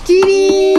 キリン。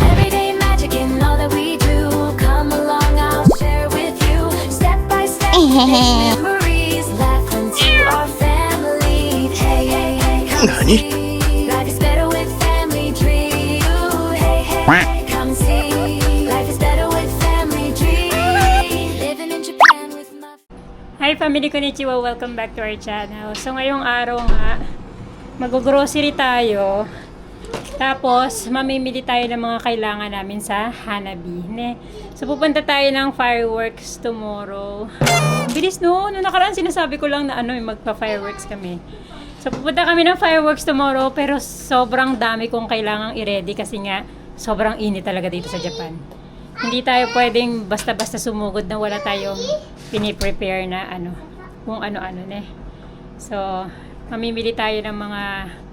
Everyday magic in all that we do. Come along, I'll share with you. Step by step, make memories. Laugh into our family. Hey, hey, hey, come see. Life is better with family tree. Ooh, hey, hey, hey, come see. Life is better with family tree. Living in Japan with my Hi family, konnichiwa, welcome back to our channel. So ngayong araw nga, mag-grocery tayo. Tapos, mamimili tayo ng mga kailangan namin sa Hanabi. So, pupunta tayo ng fireworks tomorrow. Bilis no? Noong nakaraan sinasabi ko lang na magpa-fireworks kami. So, pupunta kami ng fireworks tomorrow, pero sobrang dami kong kailangang i-ready kasi nga, sobrang init talaga dito sa Japan. Hindi tayo pwedeng basta-basta sumugod na wala tayong piniprepare na kung ano-ano So, mamimili tayo ng mga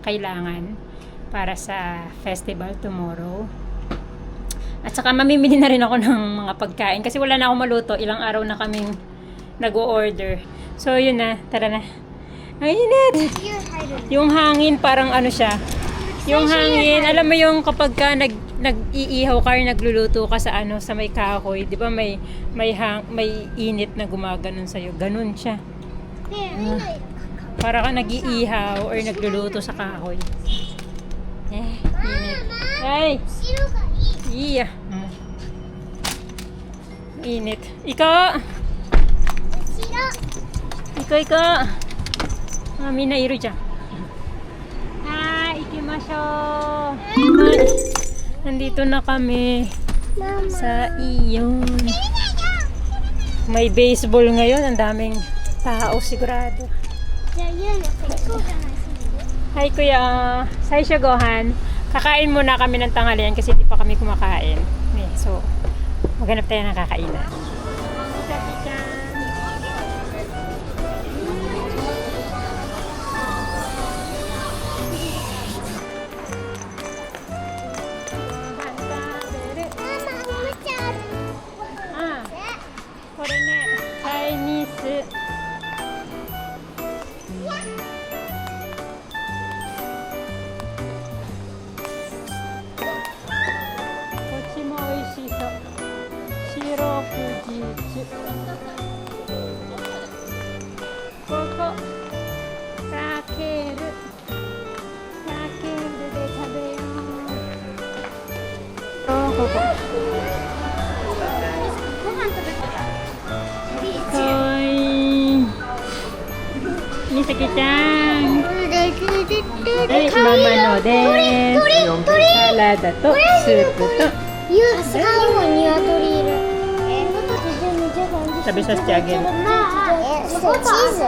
kailangan para sa festival tomorrow. At saka mamimili na rin ako ng mga pagkain kasi wala na akong maluto. Ilang araw na kaming nag-o-order. So yun na, tara na. Ang init! Yung hangin parang siya. Yung hangin, alam mo yung kapag ka nag-iihaw ka or nagluluto ka sa sa may kahoy, 'di ba may init na gumaganon sa iyo. Ganun siya. Para ka nag-iihaw or nagluluto sa kahoy. Init. Ay! Iya. Init. Ikaw! Ikaw! Mami na iru dyan. Ikimashou! Nandito na kami sa iyon. May baseball ngayon. Ang daming tao sigurado. Hi kuya, Saisho Gohan. Kakain muna kami ng tanghalian kasi di pa kami kumakain. So, maghanap tayo ng kakainan. Kore ne, Chinese. Misaki-chan! Mama no desu. Salada to soup to. 最後に鶏いる。食べさせてあげる。それチーズ？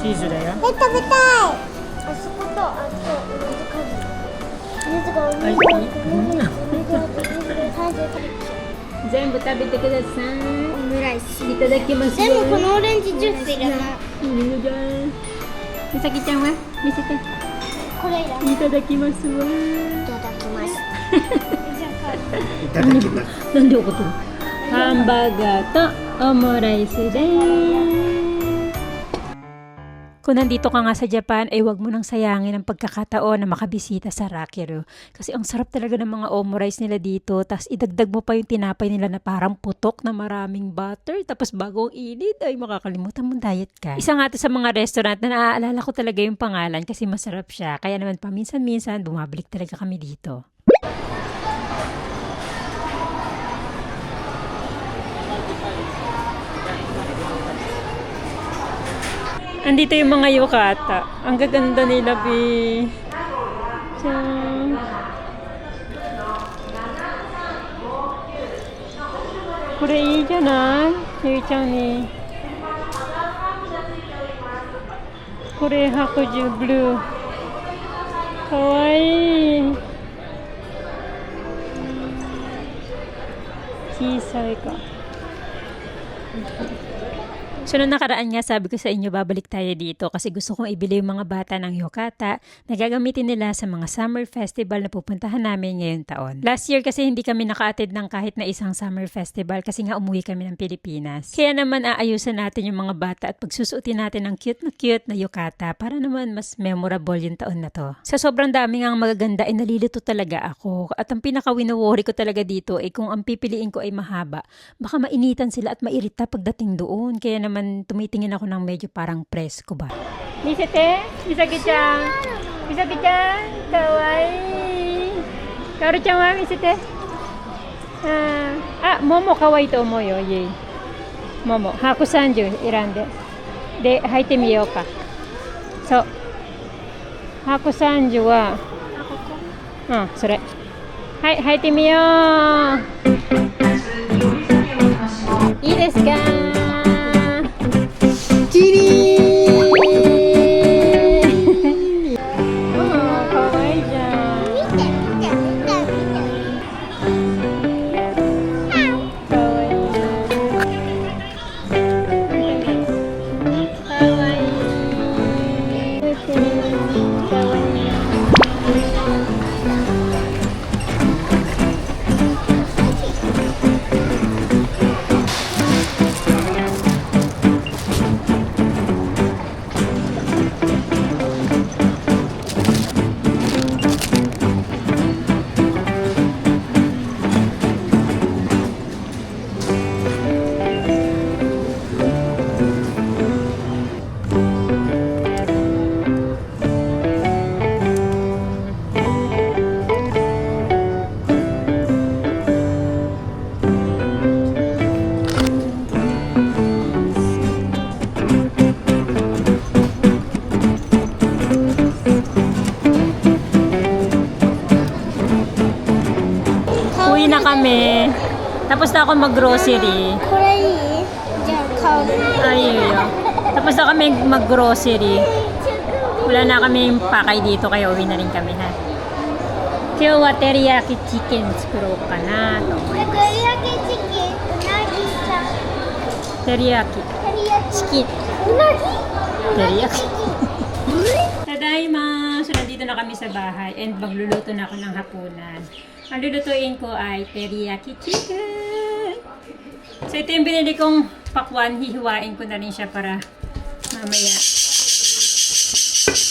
チーズだよ。食べたい。あそことあと同じ数。水がはい全部食べてください。オムライス。いただきます。でもこのオレンジジュースいらない。いいよじゃん。みさきちゃんは見せて。これいらない。いただきますわ。いただきます。なんで怒ってる？ハンバーガーとオムライスです。Kung nandito ka nga sa Japan, ay huwag mo nang sayangin ang pagkakataon na makabisita sa Rakeru. Kasi ang sarap talaga ng mga omurice nila dito. Tapos idagdag mo pa yung tinapay nila na parang putok na maraming butter. Tapos bagong init, ay makakalimutan mong diet ka. Isa nga to sa mga restaurant na naaalala ko talaga yung pangalan kasi masarap siya. Kaya naman paminsan-minsan bumabalik talaga kami dito. Andito yung mga yukata. Ang gaganda nila, Bi. Tiyan. Kore ii janai? Yui-chan ni. Kore hakuju blue. Kawaii. 小さいか。So, noong nakaraan nga, sabi ko sa inyo, babalik tayo dito kasi gusto kong ibili yung mga bata ng yukata na gagamitin nila sa mga summer festival na pupuntahan namin ngayong taon. Last year kasi hindi kami naka-attend ng kahit na isang summer festival kasi nga umuwi kami ng Pilipinas. Kaya naman aayusan natin yung mga bata at pagsusuotin natin ng cute na yukata para naman mas memorable yung taon na to. Sa sobrang dami nga magaganda ay nalilito talaga ako. At ang pinaka-wino-worry ko talaga dito ay kung ang pipiliin ko ay mahaba, baka mainitan sila at mairita pagdating doon. Kaya naman tumitingin ako ng medyo parang presko ba. Nisete, Misaki-chan, Misaki-chan, kawaii. Kaoru-chan wa misete. Momo kawaii to omou yo, yei. Momo, haku 30選んで。で、履いてみようか。そう。ハク30は、それ。はい、履いてみよう。いいですか？キリンかわいいじゃん。見て見て見て見て。かわいい。かわいい。かわいい。Uwi na kami. Tapos na ako mag-grocery. これいい？じゃあ買う。 Ayun. Tapos na kami mag-grocery. Wala na kami pakay dito kaya uwi na rin kami ha. Kyo wa teriyaki chicken tsukuro ka na to. これ照り焼きチキン、うなぎちゃん。 Teriyaki. 照り焼きチキン。うなぎ？ Teriyaki. Tadaima! So, nandito na kami sa bahay and magluluto na ako ng hapunan. Ang lulutuin ko ay teriyaki chicken. So, ito yung binili kong pakwan. Hihiwain ko na rin siya para mamaya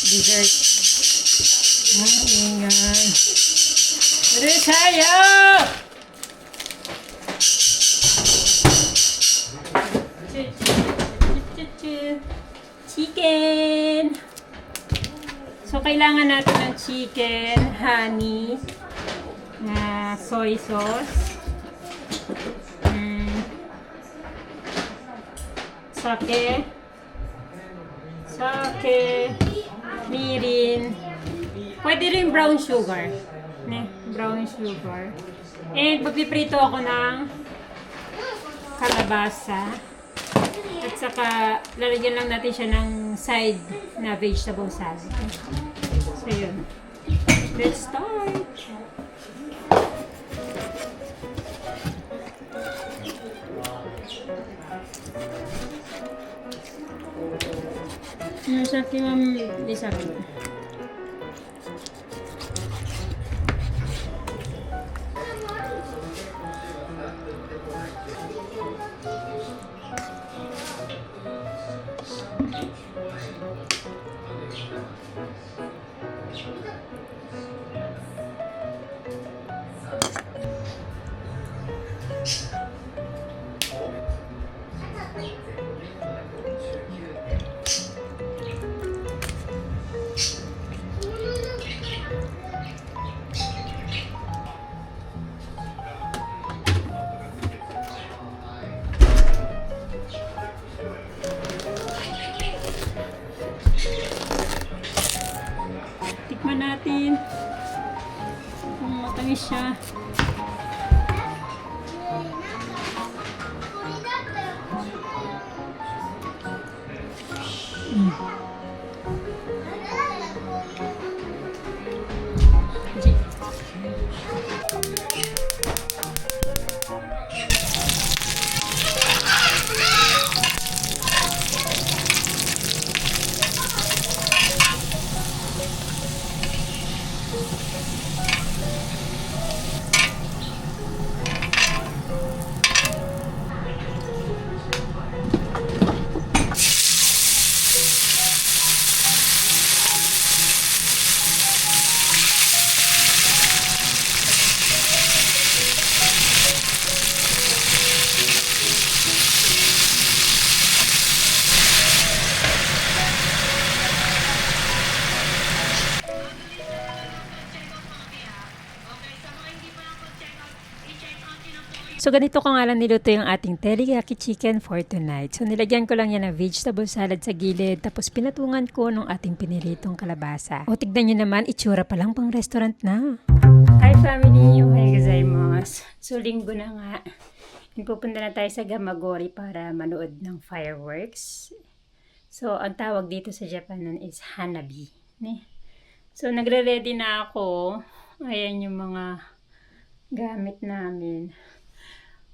dessert. Ingay. Aray tayo! Chicken! So, kailangan natin ng chicken, honey, soy sauce, sake, mirin, pwede rin brown sugar, brown sugar, and magpiprito ako ng kalabasa, at saka lalagyan lang natin siya ng side na vegetable salad. So yun, let's start! Sa akin, Ma'am Elizabeth. Tikman natin kung matamis siya. So, ganito ko nga lang niluto yung ating teriyaki chicken for tonight. So, nilagyan ko lang yan ng vegetable salad sa gilid, tapos pinatungan ko ng ating piniritong kalabasa. O, tignan nyo naman, itsura pa lang pang restaurant na. Hi family! Ohayo gozaimasu. So, linggo na nga. Pupunta na tayo sa Gamagori para manood ng fireworks. So, ang tawag dito sa Japan nun is Hanabi. So, nagre-ready na ako. Ayan yung mga gamit namin.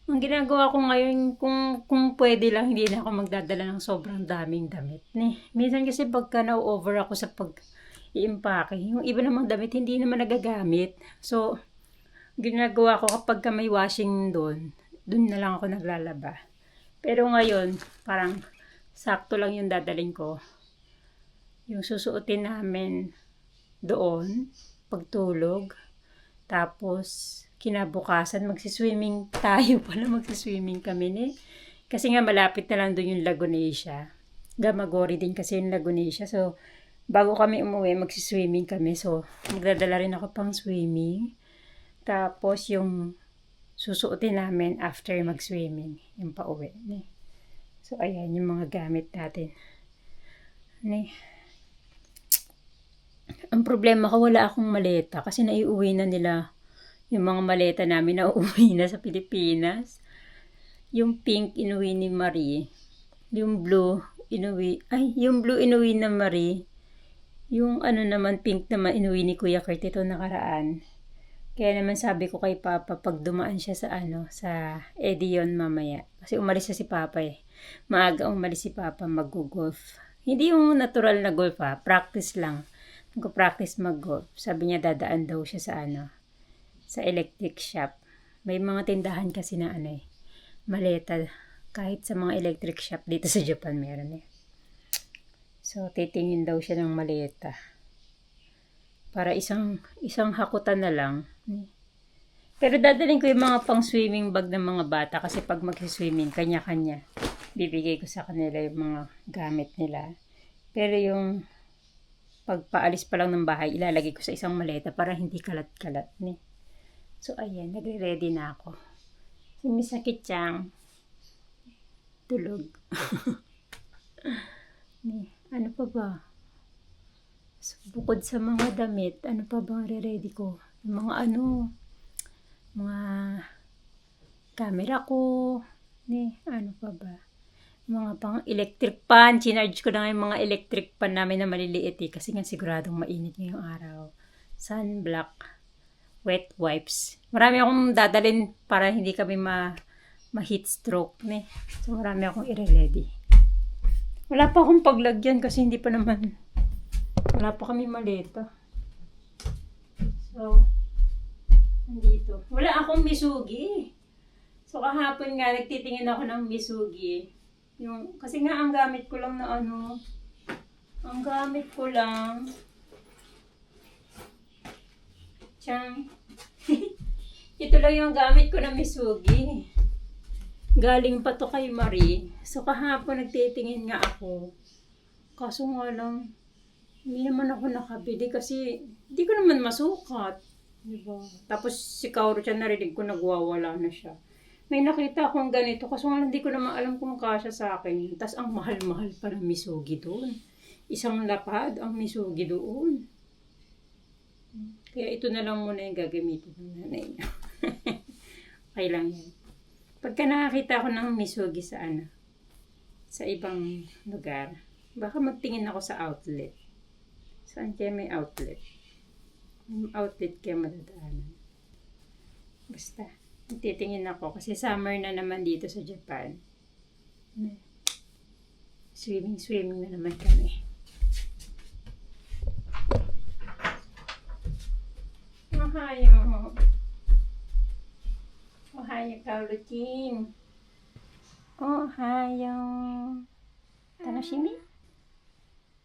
Ang ginagawa ko ngayon, kung pwede lang, hindi na ako magdadala ng sobrang daming damit. Minsan kasi pagka na-over ako sa pag-i-impake, yung iba namang damit hindi naman nagagamit. So, ginagawa ko kapag may washing doon na lang ako naglalaba. Pero ngayon, parang sakto lang yung dadaling ko. Yung susuotin namin doon, pagtulog, tapos kinabukasan, magsiswimming tayo pala, magsiswimming kami Kasi nga malapit na lang doon yung Lagunesia. Gamagori din kasi yung Lagunesia. So, bago kami umuwi, magsiswimming kami. So, magdadala rin ako pang swimming. Tapos, yung susuotin namin after mag-swimming, yung pauwi. So, ayan yung mga gamit natin. Ang problema ko, wala akong maleta kasi naiuwi na nila yung mga maleta namin na uuwi na sa Pilipinas. Yung pink, inuwi ni Marie. Yung blue, inuwi na Marie. Yung naman, pink naman, inuwi ni Kuya Kurt ito nakaraan. Kaya naman sabi ko kay Papa, pag dumaan siya sa Edion mamaya. Kasi umalis na si Papa Maaga umalis si Papa mag-golf. Hindi yung natural na golf practice lang. Nag-practice mag-golf. Sabi niya dadaan daw siya sa electric shop. May mga tindahan kasi na maleta. Kahit sa mga electric shop dito sa Japan meron So, titingin daw siya ng maleta. Para isang hakutan na lang. Pero dadalhin ko yung mga pang-swimming bag ng mga bata kasi pag mag-swimming, kanya-kanya. Bibigay ko sa kanila yung mga gamit nila. Pero yung pagpaalis pa lang ng bahay, ilalagay ko sa isang maleta para hindi kalat-kalat. So, ayan, nagre-ready na ako. Si Misaki-chan, tulog. Ano pa ba? So, bukod sa mga damit, ano pa ba re-ready ko? Yung mga mga camera ko, ano pa ba? Mga pang electric pan, chinarge ko na nga yung mga electric pan namin na maliliit kasi nga siguradong mainit ngayong araw. Sunblock. Wet wipes. Marami akong dadalhin para hindi kami ma-heat stroke. So, marami akong i-ready. Wala pa akong paglagyan kasi hindi pa naman. Wala pa kami maleta. So, nandito. Wala akong misugi. So, kahapon nga, nagtitingin ako ng misugi. Kasi nga, ang gamit ko lang na ang gamit ko lang ito lang yung gamit ko na misugi. Galing pa to kay Marie. So kahapon nagtitingin nga ako. Kaso nga lang, hindi naman ako nakabili kasi hindi ko naman masukat. Diba? Tapos si Kauro siya narinig ko nagwawala na siya. May nakita akong ganito kaso nga hindi ko naman alam kung kasya sa akin. Tapos ang mahal-mahal pa ng misugi doon. Isang lapad ang misugi doon. Kaya ito na lang muna yung gagamitin ng nanay niya. Okay lang yan. Pagka nakakita ako ng misugi sa ibang lugar, baka magtingin ako sa outlet. Saan kaya may outlet? May outlet kaya madadaanan. Basta, titingin ako kasi summer na naman dito sa Japan. Swimming na naman kami. Ohayo. Ohayo, Kaoru-chin. Ohayo. Tanoshimi?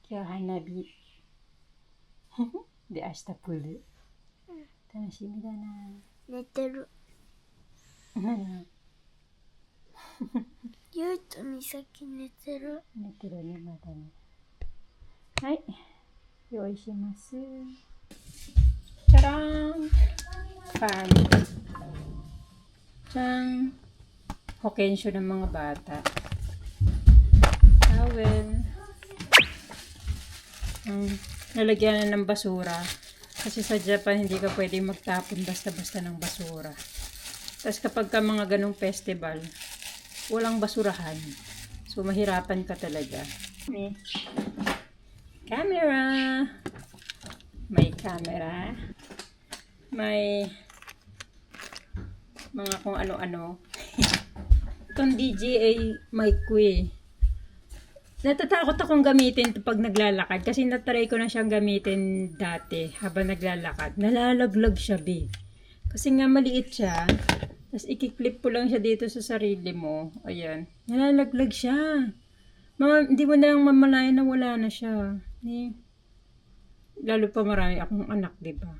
Kyou hanabi. De, ashita puru. Tanoshimi da na. 寝てる。ゆうとみさき寝てる。寝てるね、まだね。はい。用意します。じゃらーん。パン。Tiyang hokensyo ng mga bata. Towel. Nalagyan na ng basura. Kasi sa Japan, hindi ka pwede magtapon basta-basta ng basura. Tapos kapag ka mga ganong festival, walang basurahan. So, mahirapan ka talaga. May camera. May camera. May mga kung ano-ano. Itong DJI mic ko eh. Natatakot akong gamitin ito pag naglalakad. Kasi natry ko na siyang gamitin dati habang naglalakad. Nalalaglag siya, be. Kasi nga maliit siya. Tapos ikiklip ko lang siya dito sa sarili mo. Ayan. Nalalaglag siya. Hindi mo na lang mamalayan na wala na siya. Lalo pa marami akong anak, diba?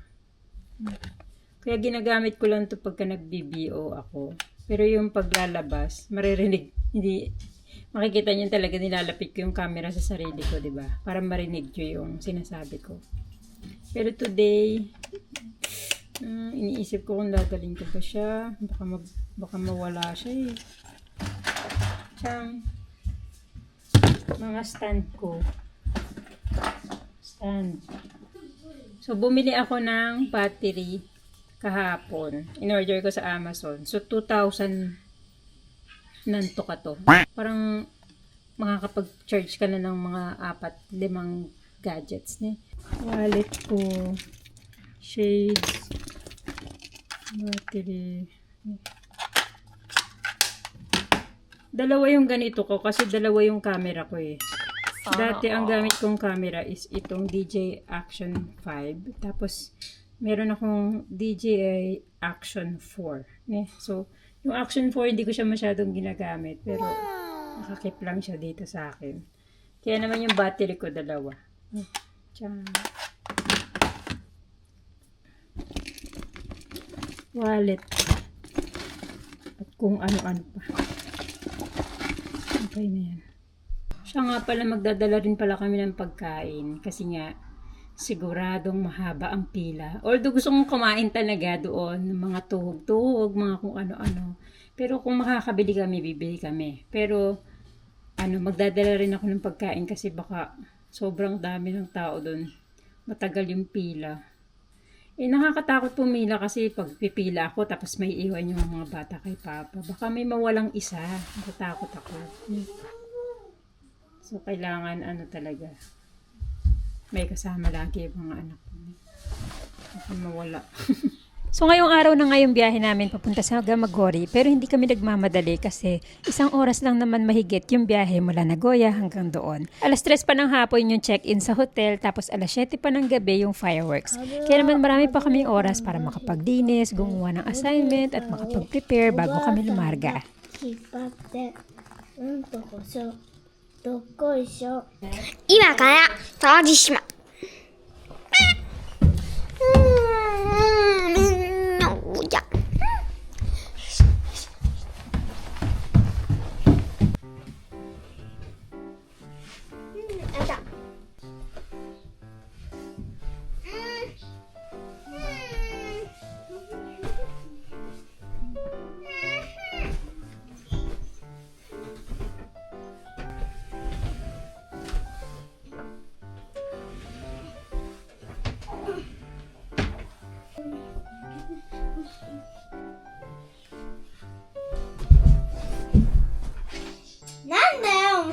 Kaya ginagamit ko lang ito pagka nag-BBO ako. Pero yung paglalabas, maririnig, hindi, makikita niyo talaga nilalapit ko yung camera sa sarili ko, diba? Para marinig nyo yung sinasabi ko. Pero today, iniisip ko kung dadalhin ko pa siya. Baka mawala siya eh. Tiyang, mga stand ko. Stand. So, bumili ako ng battery kahapon. In-order ko sa Amazon. So, 2,000 nanto ka to. Parang makakapag-charge ka na ng mga 4-5 gadgets. Wallet ko. Shades. Battery. Dalawa yung ganito ko kasi dalawa yung camera ko eh. Dati ang gamit kong camera is itong DJI Action 5. Tapos meron akong DJI Action 4. So, yung Action 4 hindi ko siya masyadong ginagamit. Pero nakakip lang siya dito sa akin. Kaya naman yung battery ko dalawa. Tiyang. Wallet. At kung ano-ano pa. Okay na yan. Siya nga pala, magdadala rin pala kami ng pagkain. Kasi nga, siguradong mahaba ang pila. Although gusto kong kumain talaga doon. Mga tuhog-tuhog, mga kung ano-ano. Pero kung makakabili kami, bibili kami. Pero, magdadala rin ako ng pagkain kasi baka sobrang dami ng tao doon. Matagal yung pila. Nakakatakot pumila kasi pag pipila ako tapos may iwan yung mga bata kay Papa. Baka may mawalang isa. Natatakot ako. So, kailangan talaga. May kasama lagi yung mga anak ko. Baka mawala. So, ngayong araw na ngayong biyahe namin papunta sa Gamagori. Pero hindi kami nagmamadali kasi 1 oras lang naman mahigit yung biyahe mula Nagoya hanggang doon. 3:00 pa ng hapon yung check-in sa hotel. Tapos 7:00 pa ng gabi yung fireworks. Kaya naman marami pa kaming oras para makapagdinis, gumawa ng assignment at makapag-prepare bago kami lumarga. Imaから掃除します。じゃ。なんだよ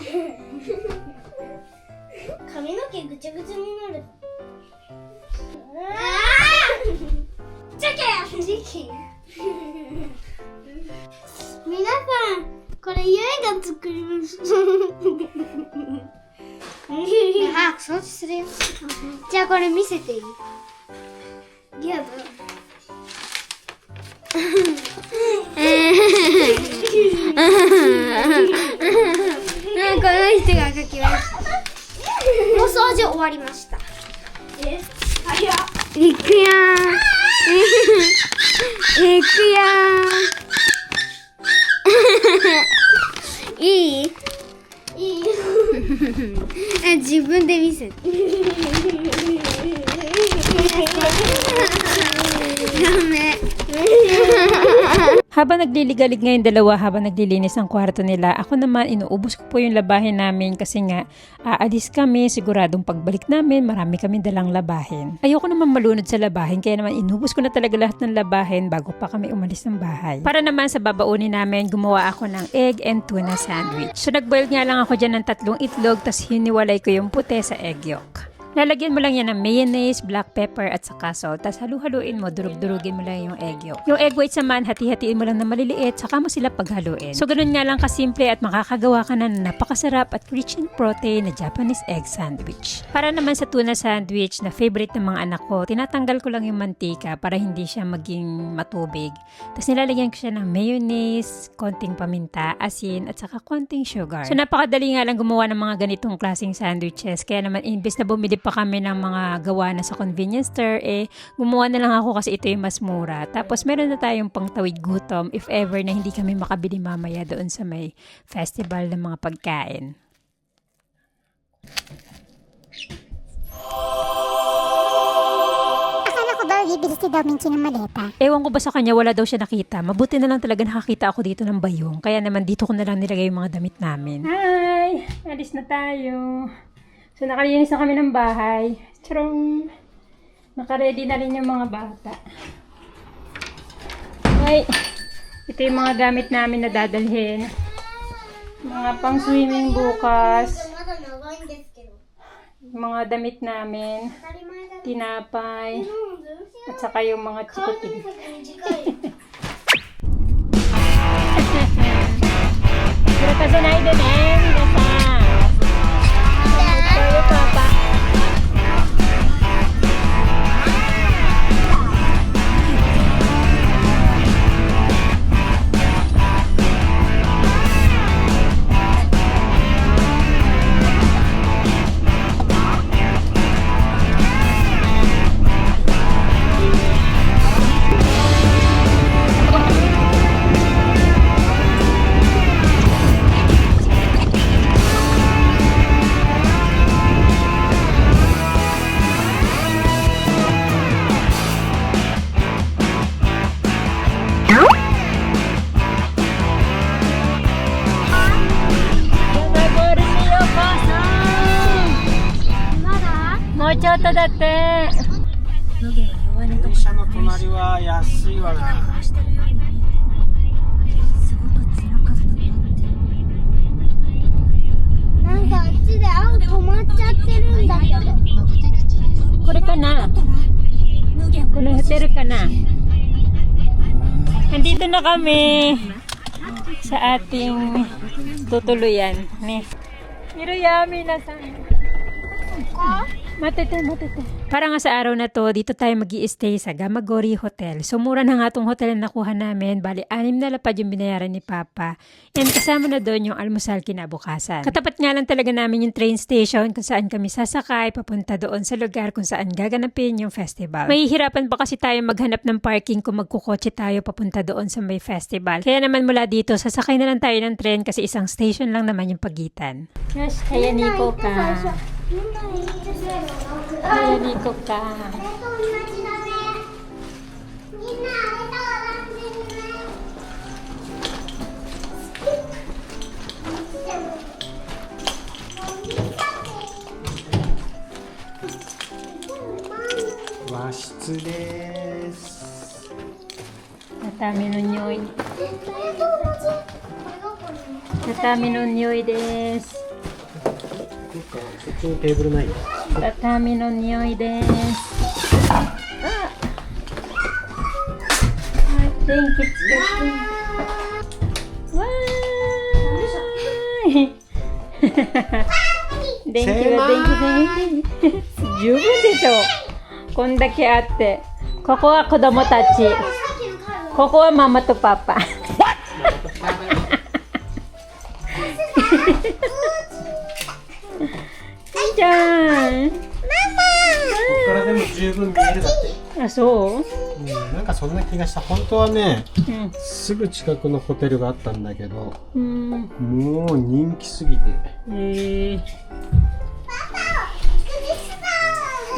髪の毛ぐちゃぐちゃになる。チェケ時期皆さんこれゆいが作りました早く掃除するよ。じゃあこれ見せていい？やだこの人が書きました。もう掃除終わりました。早っ。いくよー。いくよー。いい？いいよ。自分で見せて。ダメ。Habang nagliligalig ngayon dalawa, habang naglilinis ang kwarto nila, ako naman inuubos ko po yung labahin namin kasi nga aalis kami, siguradong pagbalik namin marami kami dalang labahin. Ayoko naman malunod sa labahin kaya naman inubos ko na talaga lahat ng labahin bago pa kami umalis ng bahay. Para naman sa babaunin namin, gumawa ako ng egg and tuna sandwich. So nagboil nga lang ako dyan ng 3 itlog, tas hiniwalay ko yung puti sa egg yolk. Lalagyan mo lang yan ng mayonnaise, black pepper at saka salt. Tapos halu-haluin mo, durug-durugin mo lang yung egg yolk. Yung egg whites naman, hati-hatiin mo lang na maliliit, saka mo sila paghaluin. So ganun nga lang kasimple at makakagawa ka na napakasarap at rich in protein na Japanese egg sandwich. Para naman sa tuna sandwich na favorite ng mga anak ko, tinatanggal ko lang yung mantika para hindi siya maging matubig. Tapos nilalagyan ko siya ng mayonnaise, konting paminta, asin at saka konting sugar. So napakadali nga lang gumawa ng mga ganitong klaseng sandwiches. Kaya naman imbes na bumili pa kami ng mga gawa na sa convenience store, gumawa na lang ako kasi ito yung mas mura. Tapos meron na tayong pangtawid gutom if ever na hindi kami makabili mamaya doon sa may festival ng mga pagkain. Akala ko ba bibili si Dominci ng maleta? Ewan ko ba sa kanya, wala daw siya nakita. Mabuti na lang talaga nakakita ako dito ng bayong. Kaya naman dito ko na lang nilagay yung mga damit namin. Hi! Alis na tayo. So, nakalinis na kami ng bahay. Charong! Nakaready na rin yung mga bata. Ay! Ito yung mga gamit namin na dadalhin. Mga pang swimming bukas. Mga damit namin. Tinapay. At saka yung mga chikutin. Pero kasi na ito na Papa.ちょっとだって。電車の隣は安いわな。なんかあっちで青止まっちゃってるんだけど。これかな?このホテルかな? Nandito na kami sa ating tutuluyan. Ni. Hiruyami na sa Matete. Para nga sa araw na to, dito tayo mag-i-stay sa Gamagori Hotel. So, mura na nga itong hotel na nakuha namin. Bali, 6 na lapad yung binayaran ni Papa. And kasama na doon yung almusal kinabukasan. Katapat nga lang talaga namin yung train station kung saan kami sasakay, papunta doon sa lugar kung saan gaganapin yung festival. Mahihirapan pa kasi tayo maghanap ng parking kung magkukotse tayo papunta doon sa may festival. Kaya naman mula dito, sasakay na lang tayo ng train kasi isang station lang naman yung pagitan. Yes, kaya Nico ka. Kaya Nico ka.和室です。Tatami no nyoy. Tatami no nyoy desu. そっちにテーブルないよ。 Tatami no nyoy desu. Thank you. Why? Thank you. 十分でしょ。こんだけあって。ここは子供たち。ここはママとパパ。じゃん。ここからでも十分見えるだって。あ、そう？なんかそんな気がした。本当はね、うん。すぐ近くのホテルがあったんだけど、うん。もう人気すぎて。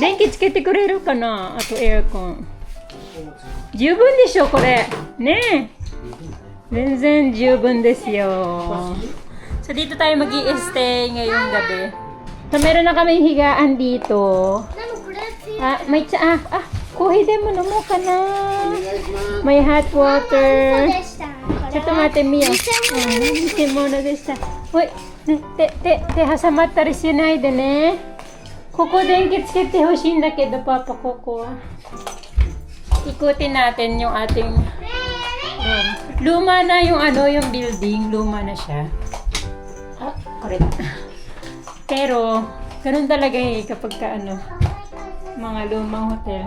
電気つけてくれるかな、あとエアコン。十分でしょ、これ。ねえ。全然十分ですよ。So, dito tayo mag-i-stay ngayong gabi. So, meron na kaming higaan dito. May kuhi din mo ka na. May hot water. ちょっと待ってみよう。偽物でした。おい、手挟まったりしないでね。ここ電気つけてほしいんだけど、パパ、ここは。Ikutin natin yung ating luma na yung yung building. Luma na siya. Correct. Pero, ganun talaga kapag ka mga lumang hotel.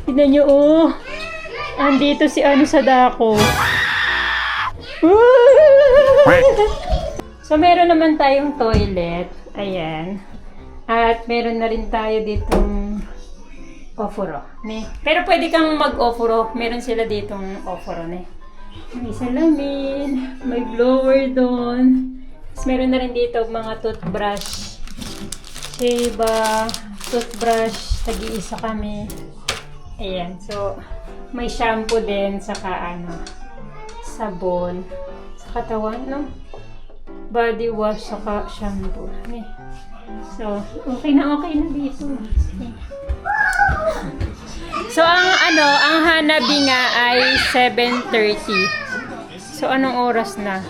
Tignan nyo, andito si sa dako. So, meron naman tayong toilet. Ayan. At meron na rin tayo ditong ofuro. Ne? Pero pwede kang mag-ofuro. Meron sila ditong ofuro. Ne? May salamin. May blower doon. Meron na rin dito mga toothbrush. Sheba. Toothbrush. Tag-iisa kami. Ayan. So, may shampoo din. Saka sabon. Sa katawan, no? Body wash. Saka shampoo. Ne? So, okay na dito. So, ang Hanabi nga ay 7:30. So, anong oras na?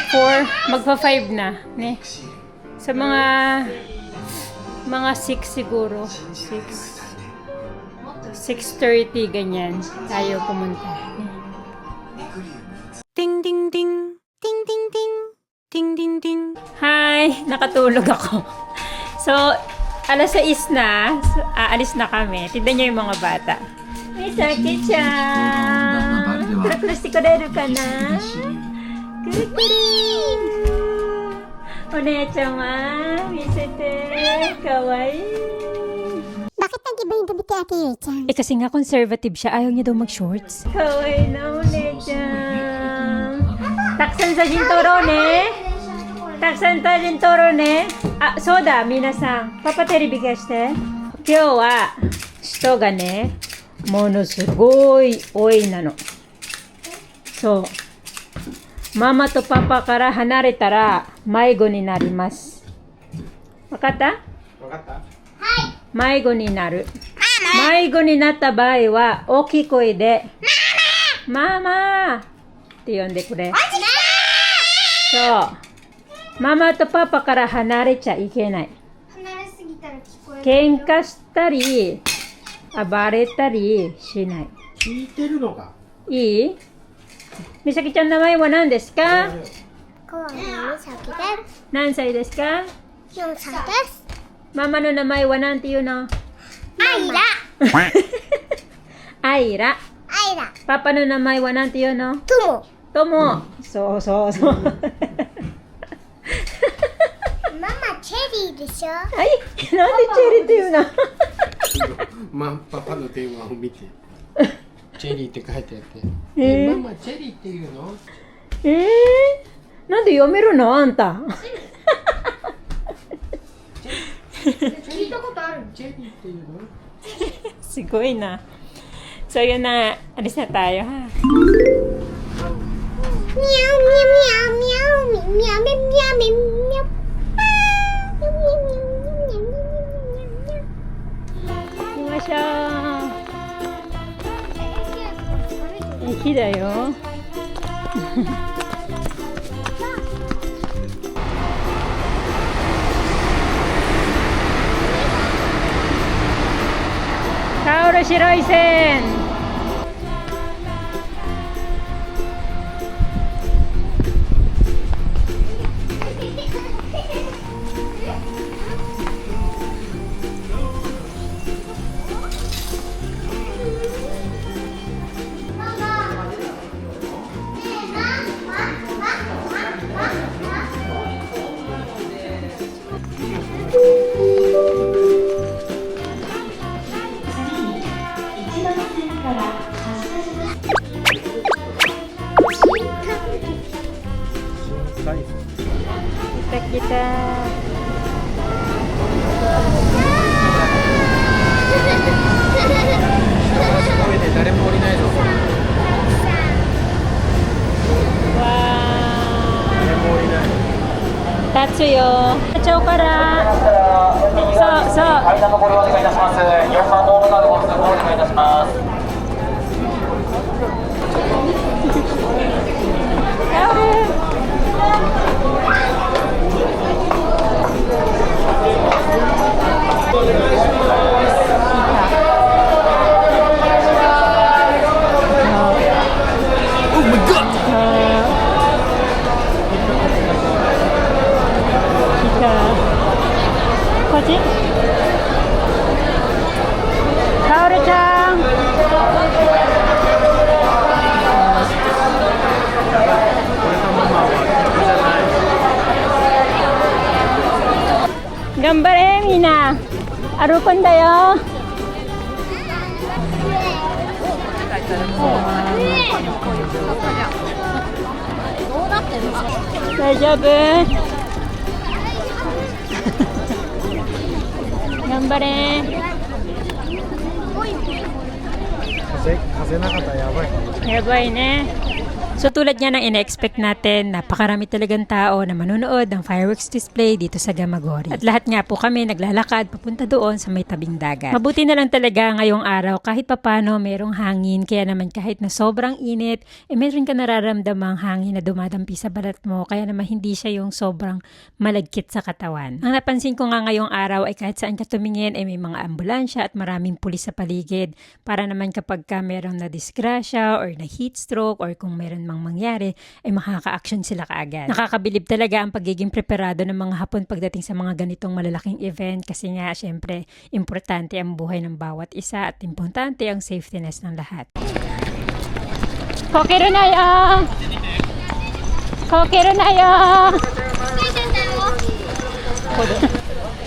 4, magpa-5 na. Ne? Sa mga 6 siguro. 6:30 ganyan. Tayo pumunta. Ding, ding, ding. Ding, ding, ding. Ding, ding, ding. Hi! Nakatulog ako. So, alas 6 na. So, aalis na kami. Tignan niyo yung mga bata. Misaki-chan! Kura-kuraしてくれるかな? Kura-kura! お姉ちゃんは見せて。かわいい。 Bakit nag-iba yung gabi kay Ate Yui-chan? Kasi nga conservative siya. Ayaw niya daw mag-shorts. Kawai na,お姉ちゃん. Taksan sa Jintoro ne. Taksan sa Jintoro ne. So da, minasan. Papa terebi kashite. Kyou wa hito ga ne, monosugoi oi nano. So, mama to papa kara hanareta ra maigo ni narimasu. Wakata? Wakata? 迷子になる。迷子になった場合は大きい声でママって呼んでくれ。そう。ママとパパから離れちゃいけない。喧嘩したり暴れたりしない。聞いてるのか。いい？みさきちゃんの名前は何ですか？小森美咲です。何歳ですか？ 4歳です。 ママの名前は何て言うの？アイラ。アイラ。アイラ。パパの名前は何て言うの？トモ。とも。そうそうそう。ママチェリーでしょ。はい、なんでチェリーって言うの？パパの電話を見て。チェリーって書いてあって。ママチェリーって言うの？なんで読めるのあんた？聞いたことある。チェリーって言うの？すごいな。So yun na, alis na tayo ha. ミャオミャオミャオミャオミャオミャオミャオミャオミャオ。行きましょう。駅だよ。タオル白い線。Kita. Tatsuyo. Chou kara. So. 間のご利用お願いいたします。4番ホーム側でご通行お願いいたします。 こっちかおりちゃん頑張れみんな歩くんだよ大丈夫頑張れ風なかったらやばい。 やばいね. So tulad nga ng ina-expect natin, napakarami talagang tao na manonood ng fireworks display dito sa Gamagori. At lahat nga po kami naglalakad papunta doon sa may tabing dagat. Mabuti na lang talaga ngayong araw kahit papano merong hangin, kaya naman kahit na sobrang init, meron ka nararamdamang hangin na dumadampi sa balat mo, kaya naman hindi siya yung sobrang malagkit sa katawan. Ang napansin ko nga ngayong araw ay kahit saan ka tumingin ay may mga ambulansya at maraming pulis sa paligid para naman kapag ka merong na-disgrasya or na heat stroke or kung meron mang mangyari, ay makaka-action sila kaagad. Nakakabilib talaga ang pagiging preparado ng mga Hapon pagdating sa mga ganitong malalaking event kasi nga, syempre, importante ang buhay ng bawat isa at importante ang safetyness ng lahat. Kokero na yo! Kokero na yo!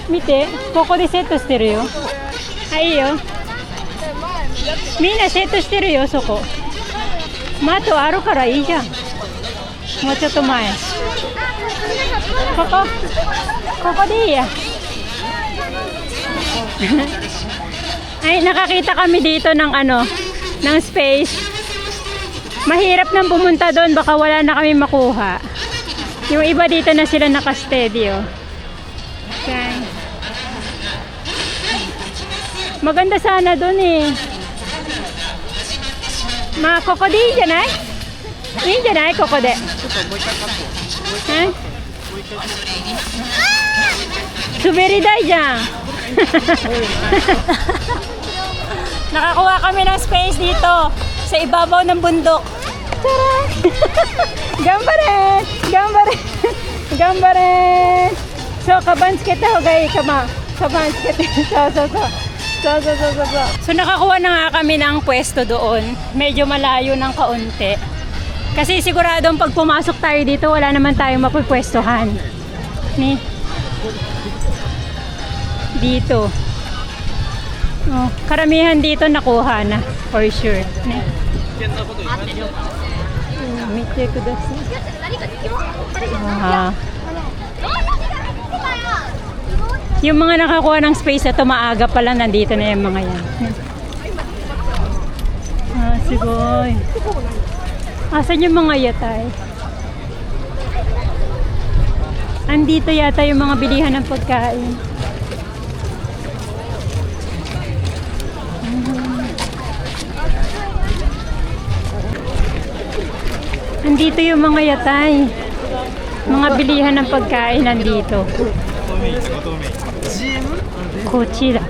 Mite, koko de seto shiteru yo. Ai yo. Minna seto shiteru yo, soko. あとあるからいいじゃん。もうちょっと前。ここでいいや。Ay, nakakita kami dito ng ng space. Mahirap nang pumunta doon, baka wala na kami makuha. Yung iba dito na sila naka-steady, oh. Okay. Maganda sana doon eh. まあここでいいんじゃない？いいんじゃないここで。滑り台じゃん。Nakakuha kami ng space dito sa ibabaw ng bundok. Gambare! Gambare! Gambare! So kabanskete ho gai kama. Kabanskete. So nakakuha na nga kami ng pwesto doon. Medyo malayo ng kaunti. Kasi siguradong pag pumasok tayo dito, wala naman tayong mapupwestohan. Ni? Dito. Oh, karamihan dito nakuha na. For sure. Ni? Mite kudasai. Yung mga nakakuha ng space na maaga pa lang nandito na yung mga yan. Sigoy. Asan yung mga yatay? Andito yata yung mga bilihan ng pagkain. Andito yung mga yatay. Mga bilihan ng pagkain nandito. こちら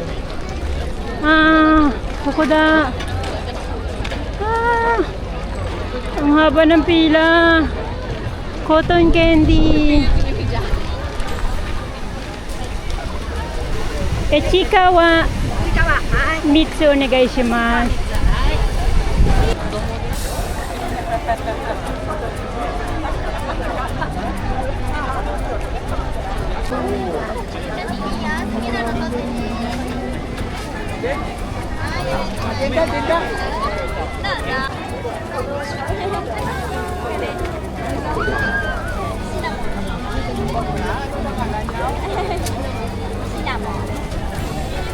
ここだang haba ng pila cotton candy chika wa 3つお願いします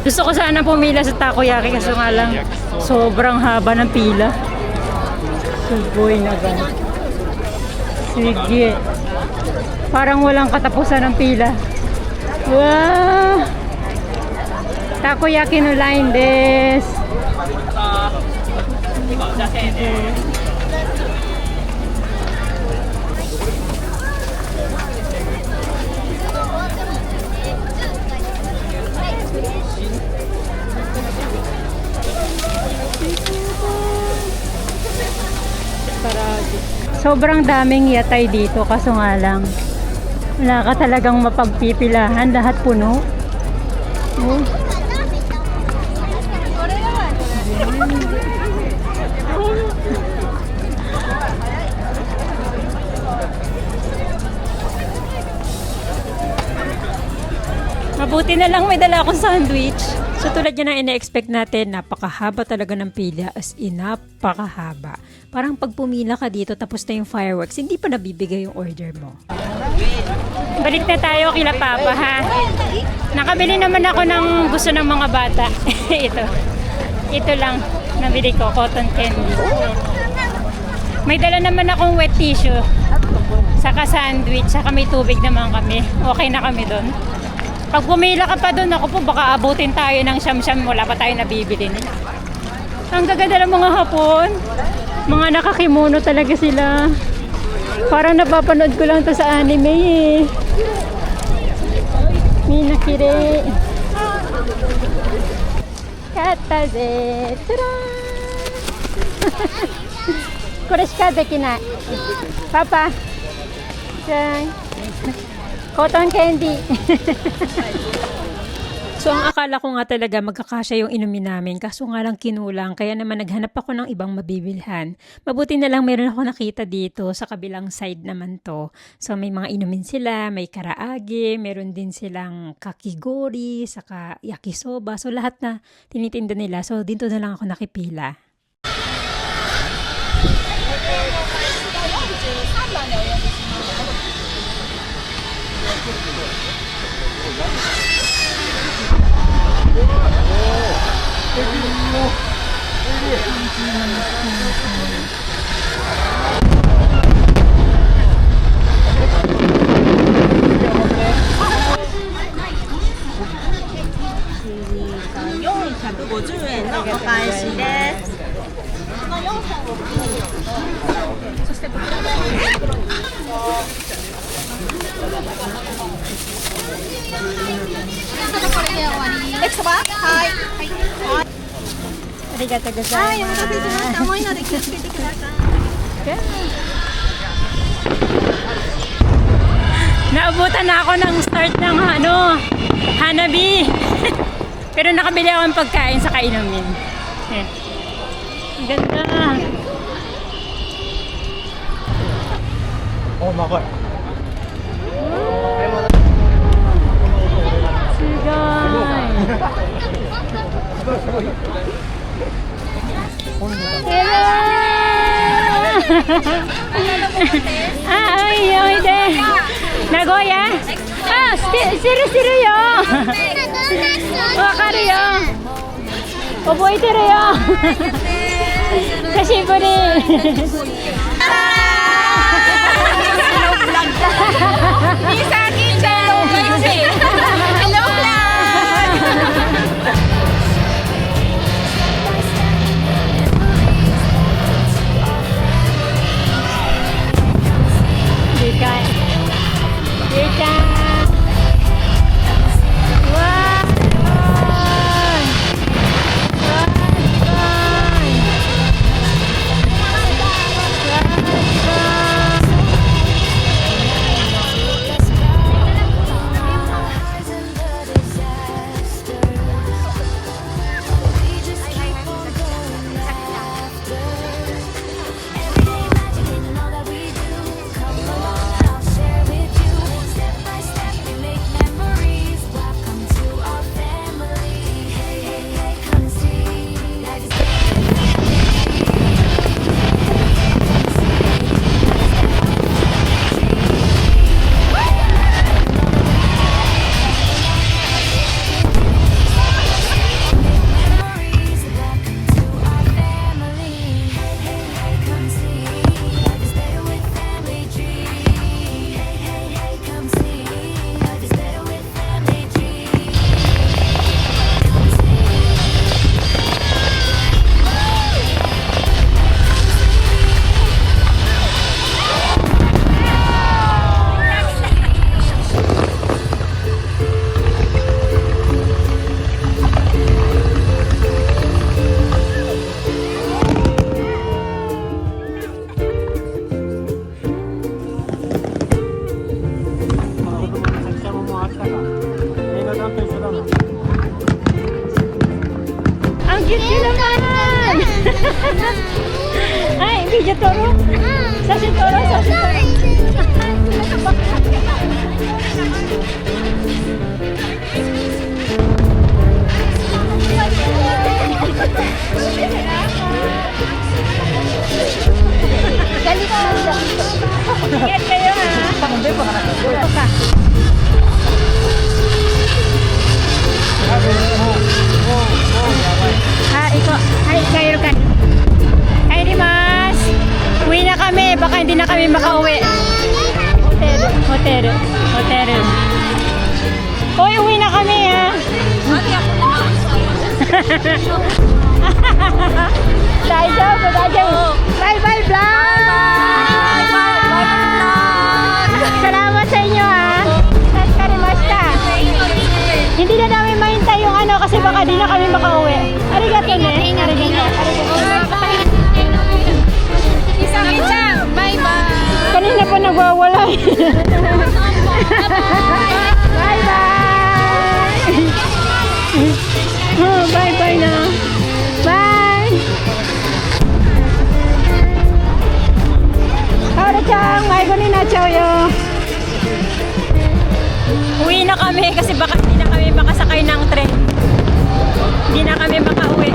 Gusto ko sana pumila sa takoyaki kaso nga lang sobrang haba ng pila. Sugoy na ba? Sige. Parang walang katapusan ng pila. Wow! Takoyaki no line des. Sobrang daming yatay dito, kaso nga lang wala ka talagang mapagpipilahan, lahat puno. Oh. Mabuti na lang may dala akong sandwich. So tulad yan ang ina-expect natin, napakahaba talaga ng pila, as in napakahaba. Parang pag pumila ka dito tapos na yung fireworks, hindi pa nabibigay yung order mo. Balik na tayo kila Papa ha. Nakabili naman ako ng gusto ng mga bata. Ito lang nabili ko, cotton candy. May dala naman akong wet tissue, saka sandwich, saka may tubig naman kami. Okay na kami doon. Pag pumila ka pa doon, ako po, baka abutin tayo ng siyam-siyam, wala pa tayo nabibili nila. Ang gaganda ng mga Hapon. Mga nakakimono talaga sila. Parang napapanood ko lang to sa anime eh. Minakire. Kataze. Tada! Kore shika dekinai. Papa. Jan. Cotton candy. So ang akala ko nga talaga magkakasya yung inumin namin, kaso nga lang kinulang, kaya naman naghanap ako ng ibang mabibilhan. Mabuti na lang meron ako nakita dito sa kabilang side naman to. So may mga inumin sila, may karaage, meron din silang kakigori, saka yakisoba. So lahat na tinitinda nila. So dito na lang ako nakipila. Arigatou gozaimasu. Naabutan na ako ng start ng Hanabi. Pero nakabili ako ng pagkain sa kainumin. Ganda. Oh, makoy. Sugoi. Hello! Ah, oy de. Nagoya? Ah, stiru yo. Wakaru yo. Oboiteru yo. Kashiburi. Misaki-chan. Hello, vlog. cute naman! Ay, video toro. Sasin toro, sasin toro. Ingat kayo ha. Ito ka. Iko. Ay, kayo ka. Ay, Dimas. Uwi na kami. Baka hindi na kami makauwi. Hotel. Hoy, uwi na kami ha. Daijoubu. Bye-bye vlog. Salamat sa inyo ha. Tatkarimashita. Hindi na namin mahintay yung ano kasi baka di na kami makauwi. Arigato ne. Isaki-chan, bye-bye. Kanina pa nagwawala. Bye-bye. Bye-bye na. Bye. Haru-chan, maigo ni nachao yo. Uwi na kami kasi baka hindi na kami makasakay ng tren. Hindi na kami makauwi.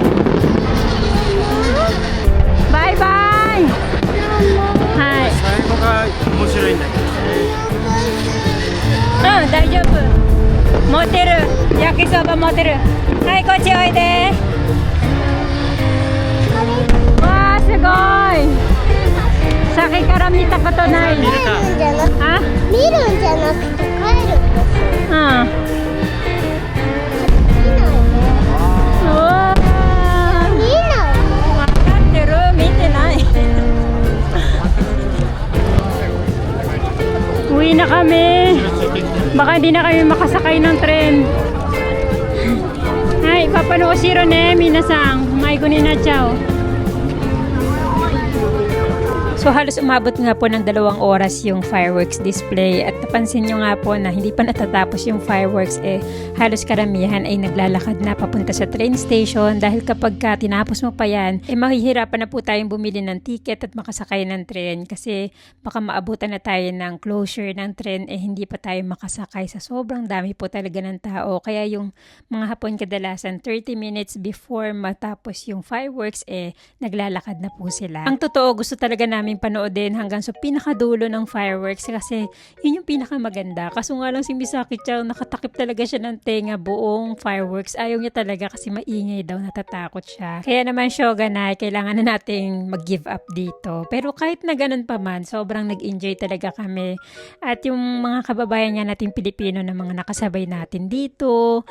Bye-bye! Hi. 最後が面白いんだけどね。大丈夫。持ってる。焼きそば持ってる。はい、こっちおいで。わー、すごい。さっきから見たことない。あ？見るんじゃなくて帰るんですよ。うん。見ないうわー。で。見ないわかってる？見てない。Uwi na kami. Baka hindi na kami makasakay ng tren. Ay, papano shiro ne, minasang. Maigo ni nachao. So halos umabot nga po ng 2 oras yung fireworks display at napansin nyo nga po na hindi pa natatapos yung fireworks halos karamihan ay naglalakad na papunta sa train station dahil kapag tinapos mo pa yan mahihirapan na po tayong bumili ng ticket at makasakay ng tren kasi baka maabutan na tayo ng closure ng tren hindi pa tayo makasakay sa sobrang dami po talaga ng tao kaya yung mga Hapon kadalasan 30 minutes before matapos yung fireworks naglalakad na po sila. Ang totoo gusto talaga namin panoodin hanggang sa pinakadulo ng fireworks kasi yun yung pinakamaganda. Kaso nga lang si Misaki-chan nakatakip talaga siya ng tenga buong fireworks. Ayaw niya talaga kasi maingay daw, natatakot siya. Kaya naman Shogunai, kailangan na nating mag-give up dito. Pero kahit na ganun pa man, sobrang nag-enjoy talaga kami. At yung mga kababayan nga nating Pilipino na mga nakasabay natin dito,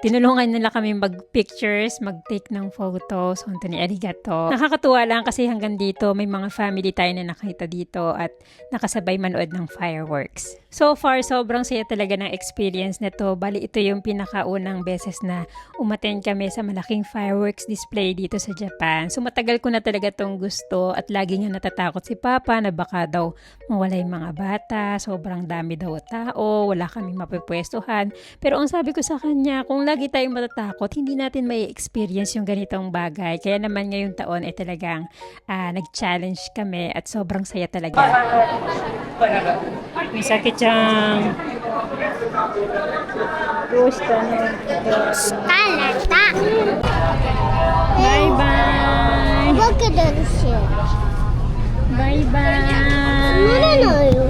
tinulungan nila kami mag-pictures, mag-take ng photos. Honto ni arigato. Nakakatuwa lang kasi hanggang dito may mga family tayo na nakita dito at nakasabay manood ng fireworks. So far, sobrang saya talaga ng experience na to. Bali, ito yung pinakaunang beses na umattend kami sa malaking fireworks display dito sa Japan. So matagal ko na talaga tong gusto at lagi nga natatakot si Papa na baka daw mawala yung mga bata, sobrang dami daw tao, wala kaming mapipwestuhan. Pero ang sabi ko sa kanya, kung lagi tayong matatakot, hindi natin may experience yung ganitong bagay. Kaya naman ngayong taon talagang nag-challenge kami at sobrang saya talaga. Misaki-chan. Gusto na. Bye-bye. 僕ですよ。 Bye-bye. 乗れないよ。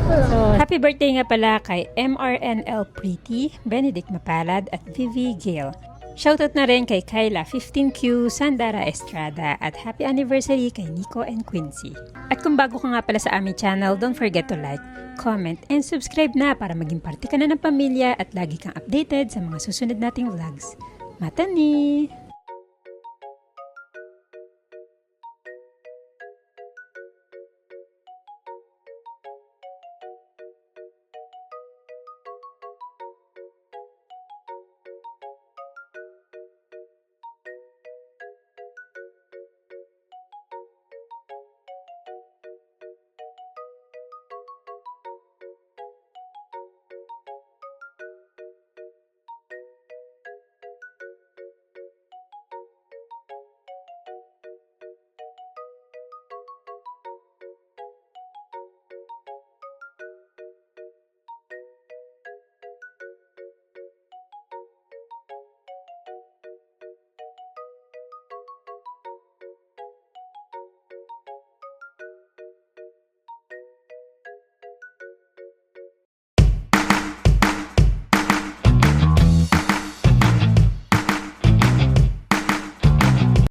So, happy birthday nga pala kay MRNL Pretty, Benedict Mapalad at Vivi Gale. Shoutout na rin kay Kyla 15Q, Sandara Estrada at happy anniversary kay Nico and Quincy. At kung bago ka nga pala sa aming channel, don't forget to like, comment, and subscribe na para maging parte ka na ng pamilya at lagi kang updated sa mga susunod nating vlogs. Mata ni!